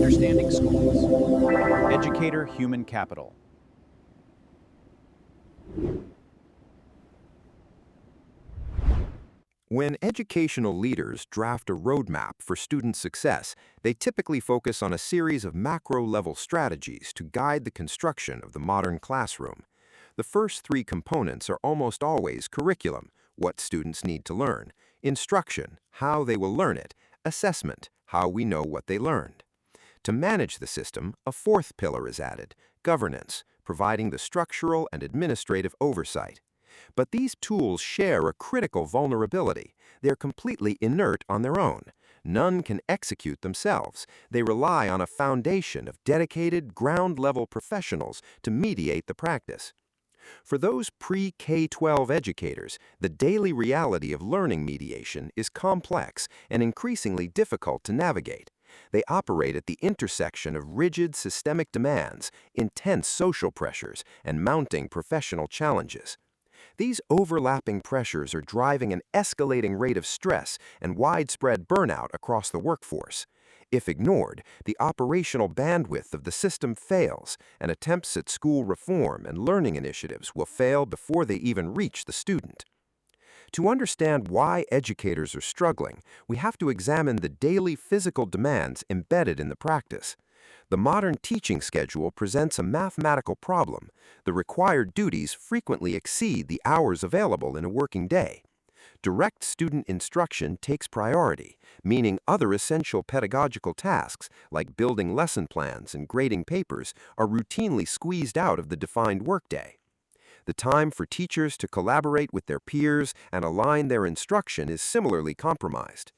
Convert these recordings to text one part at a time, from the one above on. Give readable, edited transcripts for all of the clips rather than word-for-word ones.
Understanding Schools. Educator Human Capital. When educational leaders draft a roadmap for student success, they typically focus on a series of macro-level strategies to guide the construction of the modern classroom. The first three components are almost always curriculum, what students need to learn, instruction, how they will learn it, assessment, how we know what they learned. To manage the system, a fourth pillar is added, governance, providing the structural and administrative oversight. But these tools share a critical vulnerability. They're completely inert on their own. None can execute themselves. They rely on a foundation of dedicated, ground-level professionals to mediate the practice. For those pre-K-12 educators, the daily reality of learning mediation is complex and increasingly difficult to navigate. They operate at the intersection of rigid systemic demands, intense social pressures, and mounting professional challenges. These overlapping pressures are driving an escalating rate of stress and widespread burnout across the workforce. If ignored, the operational bandwidth of the system fails, and attempts at school reform and learning initiatives will fail before they even reach the student. To understand why educators are struggling, we have to examine the daily physical demands embedded in the practice. The modern teaching schedule presents a mathematical problem. The required duties frequently exceed the hours available in a working day. Direct student instruction takes priority, meaning other essential pedagogical tasks, like building lesson plans and grading papers, are routinely squeezed out of the defined workday. The time for teachers to collaborate with their peers and align their instruction is similarly compromised.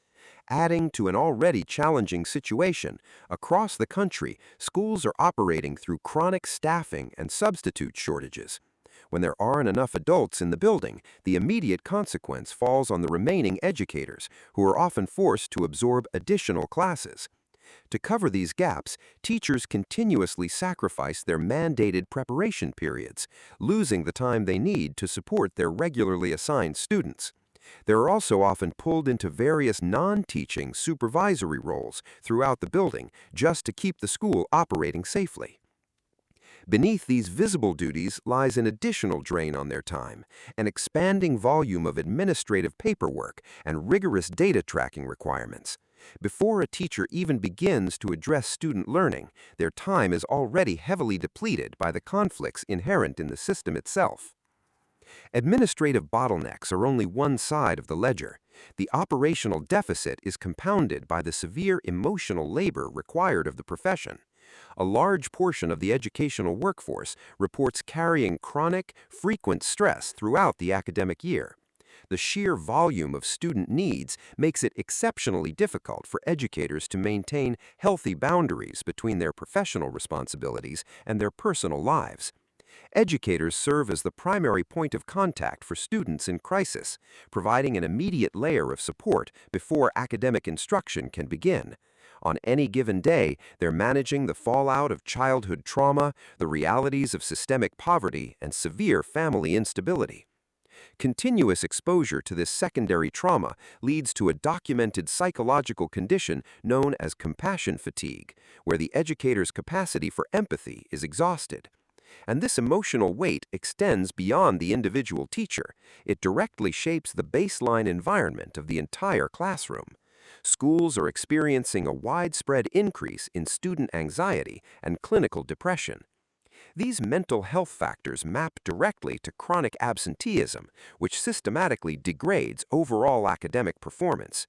Adding to an already challenging situation, across the country, schools are operating through chronic staffing and substitute shortages. When there aren't enough adults in the building, the immediate consequence falls on the remaining educators, who are often forced to absorb additional classes. To cover these gaps, teachers continuously sacrifice their mandated preparation periods, losing the time they need to support their regularly assigned students. They are also often pulled into various non-teaching supervisory roles throughout the building just to keep the school operating safely. Beneath these visible duties lies an additional drain on their time, an expanding volume of administrative paperwork and rigorous data tracking requirements. Before a teacher even begins to address student learning, their time is already heavily depleted by the conflicts inherent in the system itself. Administrative bottlenecks are only one side of the ledger. The operational deficit is compounded by the severe emotional labor required of the profession. A large portion of the educational workforce reports carrying chronic, frequent stress throughout the academic year. The sheer volume of student needs makes it exceptionally difficult for educators to maintain healthy boundaries between their professional responsibilities and their personal lives. Educators serve as the primary point of contact for students in crisis, providing an immediate layer of support before academic instruction can begin. On any given day, they're managing the fallout of childhood trauma, the realities of systemic poverty, and severe family instability. Continuous exposure to this secondary trauma leads to a documented psychological condition known as compassion fatigue, where the educator's capacity for empathy is exhausted. And this emotional weight extends beyond the individual teacher. It directly shapes the baseline environment of the entire classroom. Schools are experiencing a widespread increase in student anxiety and clinical depression. These mental health factors map directly to chronic absenteeism, which systematically degrades overall academic performance.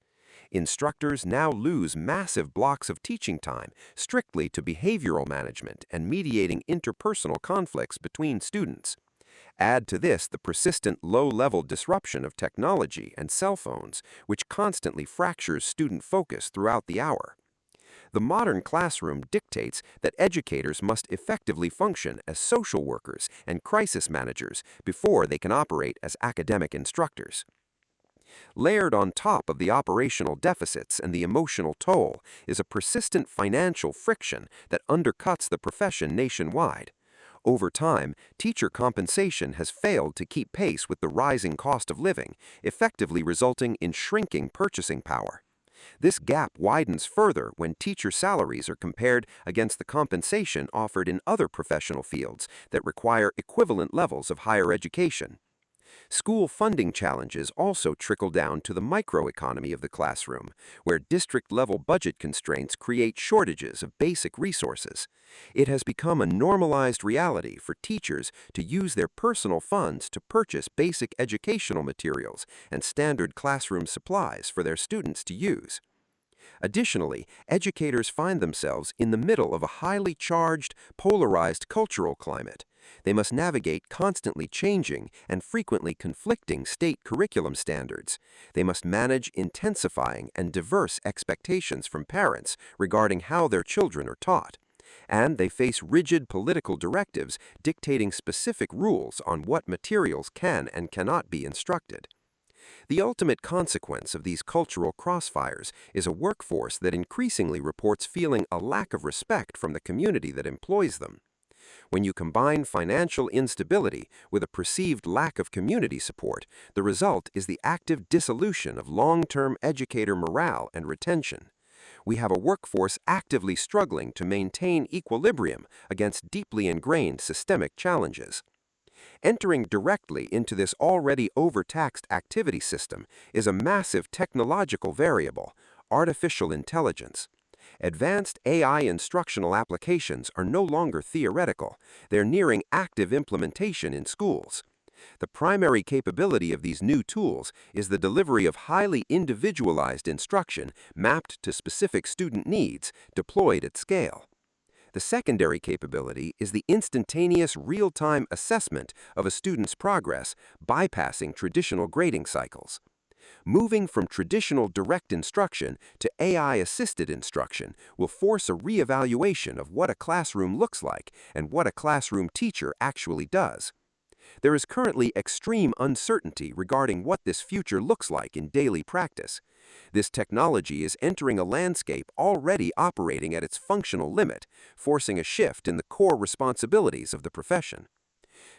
Instructors now lose massive blocks of teaching time strictly to behavioral management and mediating interpersonal conflicts between students. Add to this the persistent low-level disruption of technology and cell phones, which constantly fractures student focus throughout the hour. The modern classroom dictates that educators must effectively function as social workers and crisis managers before they can operate as academic instructors. Layered on top of the operational deficits and the emotional toll is a persistent financial friction that undercuts the profession nationwide. Over time, teacher compensation has failed to keep pace with the rising cost of living, effectively resulting in shrinking purchasing power. This gap widens further when teacher salaries are compared against the compensation offered in other professional fields that require equivalent levels of higher education. School funding challenges also trickle down to the microeconomy of the classroom, where district-level budget constraints create shortages of basic resources. It has become a normalized reality for teachers to use their personal funds to purchase basic educational materials and standard classroom supplies for their students to use. Additionally, educators find themselves in the middle of a highly charged, polarized cultural climate. They must navigate constantly changing and frequently conflicting state curriculum standards. They must manage intensifying and diverse expectations from parents regarding how their children are taught. And they face rigid political directives dictating specific rules on what materials can and cannot be instructed. The ultimate consequence of these cultural crossfires is a workforce that increasingly reports feeling a lack of respect from the community that employs them. When you combine financial instability with a perceived lack of community support, the result is the active dissolution of long-term educator morale and retention. We have a workforce actively struggling to maintain equilibrium against deeply ingrained systemic challenges. Entering directly into this already overtaxed activity system is a massive technological variable, artificial intelligence. Advanced AI instructional applications are no longer theoretical, they're nearing active implementation in schools. The primary capability of these new tools is the delivery of highly individualized instruction mapped to specific student needs, deployed at scale. The secondary capability is the instantaneous real-time assessment of a student's progress, bypassing traditional grading cycles. Moving from traditional direct instruction to AI-assisted instruction will force a reevaluation of what a classroom looks like and what a classroom teacher actually does. There is currently extreme uncertainty regarding what this future looks like in daily practice. This technology is entering a landscape already operating at its functional limit, forcing a shift in the core responsibilities of the profession.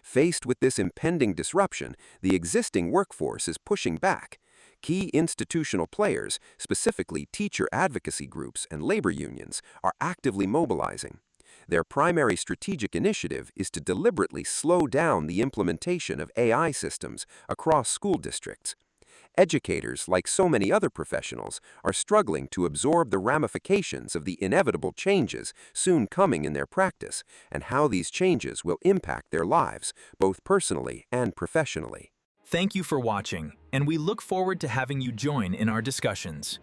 Faced with this impending disruption, the existing workforce is pushing back. Key institutional players, specifically teacher advocacy groups and labor unions, are actively mobilizing. Their primary strategic initiative is to deliberately slow down the implementation of AI systems across school districts. Educators, like so many other professionals, are struggling to absorb the ramifications of the inevitable changes soon coming in their practice and how these changes will impact their lives, both personally and professionally. Thank you for watching, and we look forward to having you join in our discussions.